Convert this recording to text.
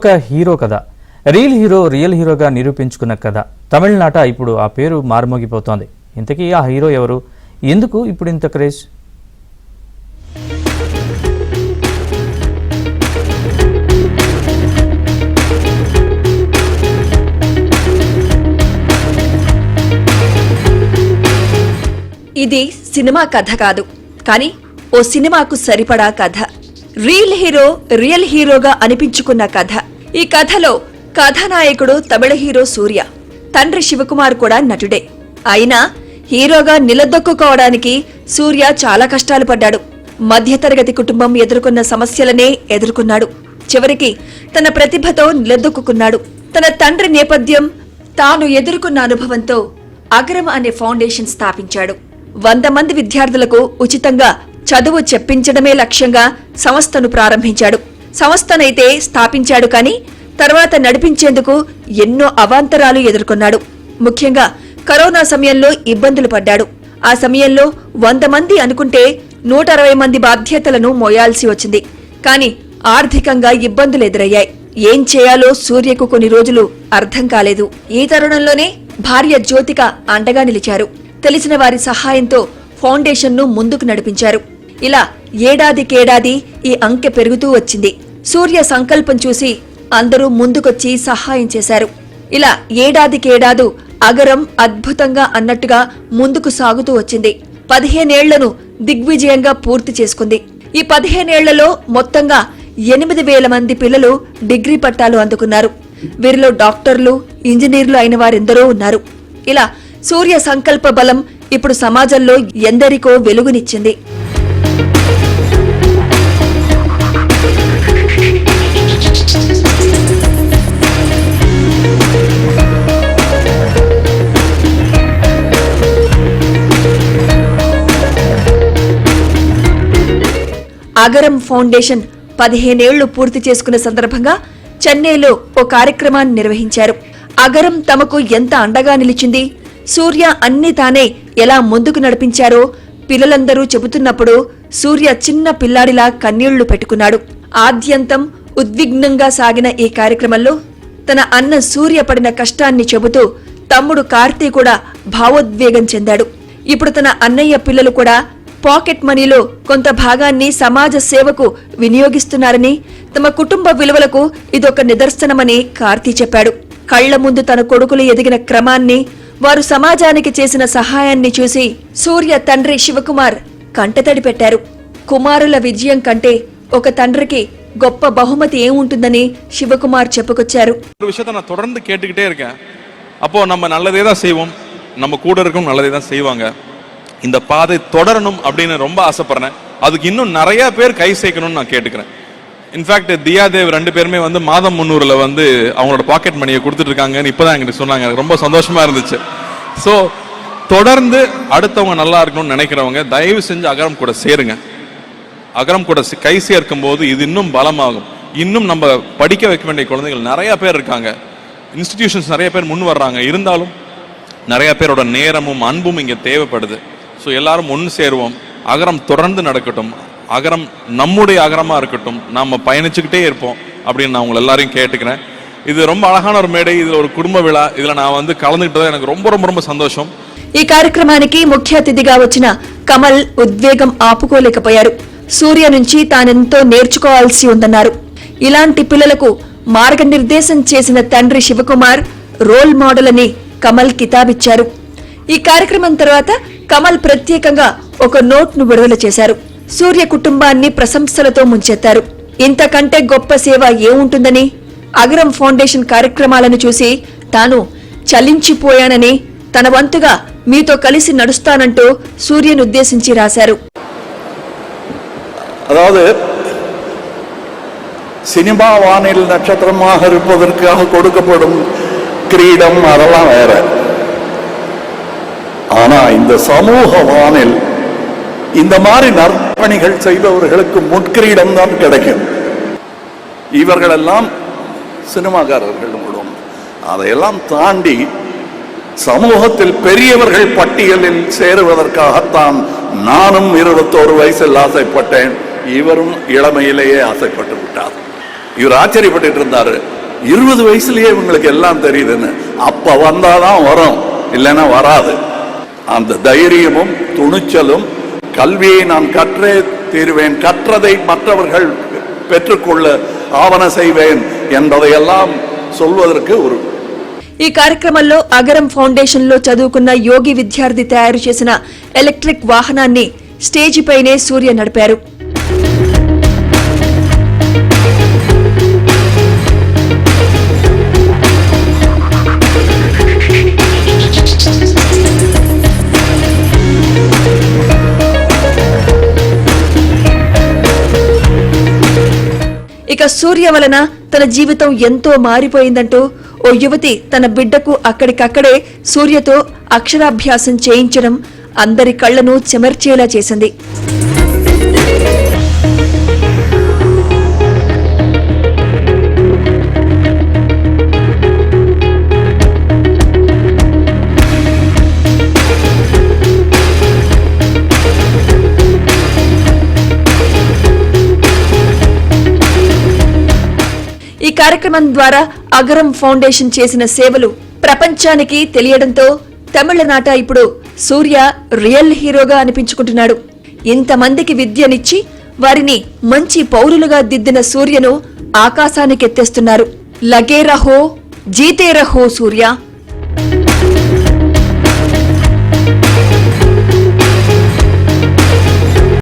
ఒక హీరో కథ, రియల్ హీరోగా నిరూపించుకున్న కథ తమిళనాట ఇప్పుడు ఆ పేరు మారుమోగిపోతోంది. ఇంతకీ ఆ హీరో ఎవరు, ఎందుకు ఇప్పుడు ఇంత క్రేజ్? ఇది సినిమా కథ కాదు, కానీ ఓ సినిమాకు సరిపడా కథ. రియల్ హీరోగా అనిపించుకున్న కథ. ఈ కథలో కథానాయకుడు తమిళ హీరో సూర్య, తండ్రి శివకుమార్ కూడా నటుడే. అయినా హీరోగా నిలదొక్కుకోవడానికి సూర్య చాలా కష్టాలు పడ్డాడు. మధ్యతరగతి కుటుంబం ఎదుర్కొన్న సమస్యలనే ఎదుర్కొన్నాడు. చివరికి తన ప్రతిభతో నిలదొక్కున్నాడు. తన తండ్రి నేపథ్యం, తాను ఎదుర్కొన్న అనుభవంతో అగరం అనే ఫౌండేషన్ స్థాపించాడు. 100 మంది విద్యార్థులకు ఉచితంగా చదువు చెప్పించడమే లక్ష్యంగా సంస్థను ప్రారంభించాడు. సంస్థనైతే స్థాపించాడు, కానీ తర్వాత నడిపించేందుకు ఎన్నో అవాంతరాలు ఎదుర్కొన్నాడు. ముఖ్యంగా కరోనా సమయంలో ఇబ్బందులు పడ్డాడు. ఆ సమయంలో 100 మంది అనుకుంటే 160 మంది బాధ్యతలను మోయాల్సి వచ్చింది. కానీ ఆర్థికంగా ఇబ్బందులు ఎదురయ్యాయి. ఏం చేయాలో సూర్యకు కొన్ని రోజులు అర్థం కాలేదు. ఈ తరుణంలోనే భార్య జ్యోతిక అండగా నిలిచారు. తెలిసిన వారి సహాయంతో ఫౌండేషన్ను ముందుకు నడిపించారు. ఇలా ఏడాదికేడాది ఈ అంకె పెరుగుతూ వచ్చింది. సూర్య సంకల్పం చూసి అందరూ ముందుకొచ్చి సహాయం చేశారు. ఇలా ఏడాదికేడాది అగరం అద్భుతంగా అన్నట్టుగా ముందుకు సాగుతూ వచ్చింది. 15 ఏళ్లను దిగ్విజయంగా పూర్తి చేసుకుంది. ఈ 15 ఏళ్లలో మొత్తంగా 8,000 మంది పిల్లలు డిగ్రీ పట్టాలు అందుకున్నారు. వీరిలో డాక్టర్లు, ఇంజనీర్లు అయిన వారెందరో ఉన్నారు. ఇలా సూర్య సంకల్ప బలం ఇప్పుడు సమాజంలో ఎందరికో వెలుగునిచ్చింది. అగరం ఫౌండేషన్ 15 ఏళ్లు పూర్తి చేసుకున్న సందర్భంగా చెన్నైలో ఓ కార్యక్రమాన్ని నిర్వహించారు. అగరం తమకు ఎంత అండగా నిలిచింది, సూర్య అన్ని తానే ఎలా ముందుకు నడిపించారో పిల్లలందరూ చెబుతున్నప్పుడు సూర్య చిన్న పిల్లాడిలా కన్నీళ్లు పెట్టుకున్నాడు. ఆద్యంతం ఉద్విగ్నంగా సాగిన ఈ కార్యక్రమంలో తన అన్న సూర్య పడిన కష్టాన్ని చెబుతూ తమ్ముడు కార్తీ కూడా భావోద్వేగం చెందాడు. ఇప్పుడు తన అన్నయ్య పిల్లలు కూడా పాకెట్ మనీలో కొంత భాగాన్ని సమాజ సేవకు వినియోగిస్తున్నారని, తమ కుటుంబ విలువలకు ఇదొక నిదర్శనమని కార్తీ చెప్పాడు. కళ్ల ముందు తన కొడుకులు ఎదిగిన క్రమాన్ని, వారు సమాజానికి చేసిన సహాయాన్ని చూసి సూర్య తండ్రి శివకుమార్ కంటతడి పెట్టారు. కుమారుల విజయం కంటే ఒక తండ్రికి గొప్ప బహుమతి ఏముంటుందని శివకుమార్ చెప్పుకొచ్చారు. விஷயத்தை நான் தொடர்ந்து கேட்டுக்கிட்டே இருக்கேன். அப்போ நம்ம நல்லதே தான் செய்வோம், நம்ம கூட இருக்கும் நல்லதே தான் செய்வாங்க. இந்த பாதை தொடரணும் அப்படின்னு ரொம்ப ஆசைப்படுறேன். அதுக்கு இன்னும் நிறைய பேர் கை சேர்க்கணும்னு நான் கேட்டுக்கிறேன். இன்ஃபேக்ட் தியாதேவ் 2 பேருமே வந்து மாதம் 300ல வந்து அவங்களோட பாக்கெட் மணியை கொடுத்துட்டு இருக்காங்கன்னு இப்பதான் என்கிட்ட சொன்னாங்க. எனக்கு ரொம்ப சந்தோஷமா இருந்துச்சு. ஸோ தொடர்ந்து அடுத்தவங்க நல்லா இருக்கணும்னு நினைக்கிறவங்க தயவு செஞ்சு அகரம் கூட சேருங்க. அகரம் கூட கை சேர்க்கும் போது இது இன்னும் பலமாகும். இன்னும் நம்ம படிக்க வைக்க வேண்டிய குழந்தைகள் நிறைய பேர் இருக்காங்க. இன்ஸ்டிடியூஷன்ஸ் நிறைய பேர் முன் வர்றாங்க. இருந்தாலும் நிறைய பேரோட நேரமும் அன்பும் இங்கே தேவைப்படுது. ஸோ எல்லாரும் ஒன்று சேருவோம். அகரம் தொடர்ந்து நடக்கட்டும். அகரம் நம்முடைய அகரமா இருக்கட்டும். நாம பயணிச்சுக்கிட்டே இருப்போம் அப்படின்னு நான் உங்களை எல்லாரையும் கேட்டுக்கிறேன். இது ரொம்ப అழகான ஒரு మేడే. ఇది ఒక కుటుంబ విళా. ఇదిలో నా வந்து కలந்துకిட்டது எனக்கு ரொம்ப ரொம்ப ரொம்ப సంతోషం. ఈ కార్యక్రమానికి ముఖ్య అతిథిగా వచ్చిన కమల్ ఉద్వేగం ఆపుకోలేకపోయారు. సూర్య నుంచి తానెంతో నేర్చుకోవాల్సి ఉందన్నారు. ఇలాంటి పిల్లలకు మార్గనిర్దేశం చేసిన తండ్రి శివకుమార్ రోల్ మోడల్ అని కమల్ కితాబిచ్చారు. ఈ కార్యక్రమం తర్వాత కమల్ ప్రత్యేకంగా ఒక నోట్ను విడుదల చేశారు. సూర్య కుటుంబాన్ని ప్రశంసలతో ముంచెత్తారు. ఇంతకంటే గొప్ప సేవ ఏముంటుందని, అగరం ఫౌండేషన్ కార్యక్రమాలను చూసి తాను చలించిపోయానని, తన వంతుగా మీతో కలిసి నడుస్తానంటూ సూర్యను ఉద్దేశించి రాశారు. அதாவது சினிமா வானில் நட்சத்திரமாக இருப்பதற்காக கொடுக்கப்படும் கிரீடம் அதெல்லாம் வேற. ஆனா இந்த சமூக வானில் இந்த மாதிரி நற்பணிகள் செய்பவர்களுக்கு முட்கிரீடம் தான் கிடைக்கும். இவர்களெல்லாம் சினிமாக்காரர்கள் மூலம் அதையெல்லாம் தாண்டி சமூகத்தில் பெரியவர்கள் பட்டியலில் சேருவதற்காகத்தான் நானும் 21 வயசில் ஆசைப்பட்டேன். இவரும் இளமையிலேயே ஆசைப்பட்டு விட்டார். இவர் ஆச்சரியப்பட்டு இருந்தாரு, 20 வயசுலயே இவங்களுக்கு எல்லாம் தெரியுதுன்னு. அப்ப வந்தாதான் வரும், இல்லைன்னா வராது. அந்த தைரியமும் துணிச்சலும், கல்வியை நான் கற்றே தீருவேன், கற்றதை மற்றவர்கள் பெற்றுக்கொள்ள ఆవన செய்வேன் என்பதையெல்லாம் சொல்வதற்கு ஒரு. ఈ కార్యక్రమంలో అగరం ఫౌండేషన్ లో చదువుకున్న యోగి విద్యార్థి తయారు చేసిన ఎలక్ట్రిక్ వాహనాన్ని స్టేజిపైనే సూర్య నడిపారు. ఇక సూర్య వలన తన జీవితం ఎంతో మారిపోయిందంటూ ఓ యువతి తన బిడ్డకు అక్కడికక్కడే సూర్యతో అక్షరాభ్యాసం చేయించడం అందరి కళ్లను చెమర్చేలా చేసింది. ఈ కార్యక్రమం ద్వారా అగరం ఫౌండేషన్ చేసిన సేవలు ప్రపంచానికి తెలియడంతో తమిళనాట ఇప్పుడు సూర్య రియల్ హీరోగా అనిపించుకుంటున్నాడు. ఇంతమందికి విద్యనిచ్చి వారిని మంచి పౌరులుగా దిద్దిన సూర్యను ఆకాశానికెత్తేస్తున్నారు. లగే రహో జీతే రహో సూర్య.